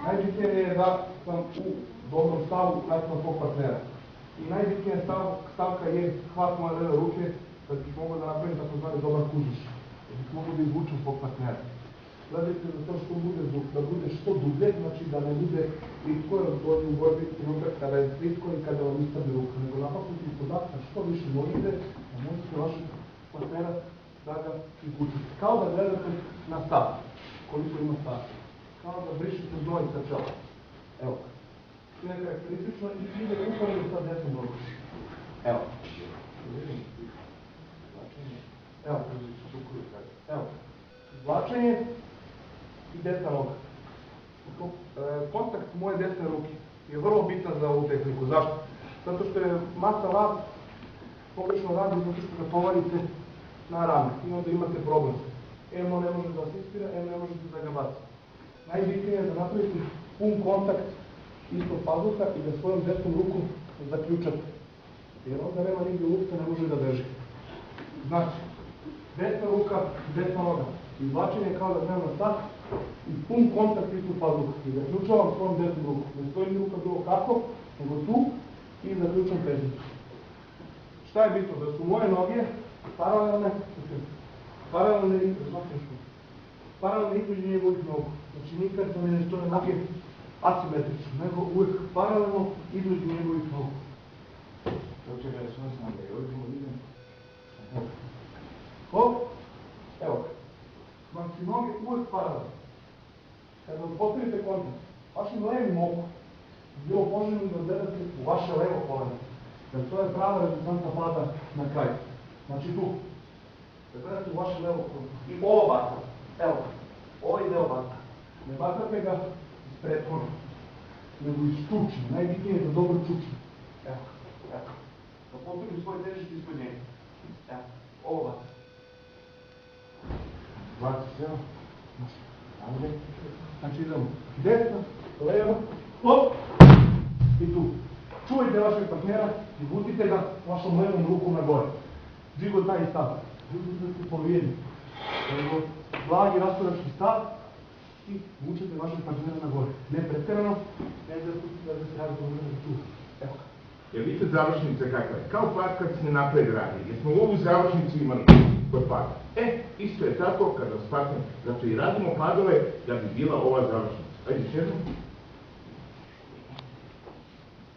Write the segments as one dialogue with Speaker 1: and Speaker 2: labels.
Speaker 1: Najbitnije je da sam u dobrom stavu naspram svog partnera. I najbitnija stavka je hvat moje leve ruke da bih mogao da napravim takozvani dobar kužiš. Da bih mogao da izvučem svog partnera. Gledajte za to da bude što dublje, znači da ne bude plitko, jer dođe u borbi trenutak kada je plitko i kada vam istabi ruka, nego napaknuti podatka što više možete, da možete vašeg partnera da ga izvučete. Kao da gledate na stav, koliko ima stav. Kao da brišete znoj sa čela. Evo. To je karakteristično i ide uporno sa desnom rukom. Evo. Evo. Evo. Izvlačenje i desna noga. Kontakt moje desne ruke je vrlo bitan za ovu tehniku. Zašto? Zato što je masa vas pogrešno radi zato što ga tovarite na rame i onda imate problem. On ne može da vas ispira, ne možete da ga bacite. Najbitnije je da napravite pun kontakt ispod pazuha i da svojom desnom rukom zaključate. Jer onda nema nigde lupca, ne može da beži. Znači, desna ruka, desna noga. Izvlačenje kao da znam na stat i pun kontakt ispod pazuha. I zaključavam svojom desnom rukom. Ne stoji mi ruka bilo kako, nego tu i zaključam pežnicu. Šta je bitno? Da su moje noge paralelne između njegovih nogu. Znači nikad to ne stoje noge asimetrično, nego uvijek paralelno između njegovih nogu. Evo čega je sve snage, ovdje vidim. Hop, evo ga. Znači noge uvijek paralelno. Kada postavite kontakt, vašim levim okom, bilo poželjno da gledate u vaše levo koleno. Jer to je prava rezultanta pada na kraj. Znači tu. Da gledate u vaše levo koleno. I ovo bacate. Evo, ovaj deo bacate. Ne bacate ga iz prethodnog, nego iz čučnja. Najbitnije je da dobro čučnje. Evo, evo. Da potrebim svoje težište ispod njega. Evo, ovo bacate. Bacate, evo. Znači idemo desno, levo, hop, i tu. Čuvajte vašeg partnera i vutite ga vašom levom rukom na gore. Džigo taj stav. Džigo ste povijedni. Blagi rasporački stav i vučete vašeg partnera na gore. Ne pretjerano, ne da se radi to možete tu. Evo ga.
Speaker 2: Jer vidite završnice kakva je. Kao pad kad se napred radi. Jer smo ovu završnicu imali kod pada. Isto je tako kada s partnerom. Zato i radimo padove da bi bila ova završnica. Ajde još jednom.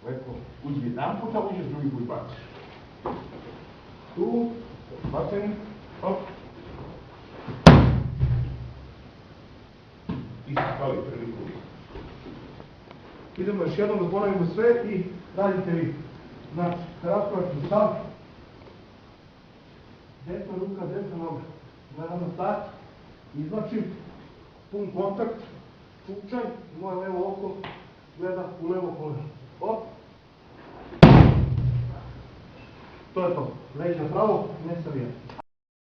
Speaker 2: Lepo, uđi jedan puta, uđeš drugi put baciš. Tu, baceni, hop. Isto kao i prvi put.
Speaker 1: Idemo još jednom da ponovimo sve i radite vi. Znači, rasporačni stav. Desna ruka, desna noga. Gledam na start, izvlačim, pun kontakt, čučaj, moje levo oko gleda u levo koleno. Hop. To je to. Leđa pravo, ne savijati.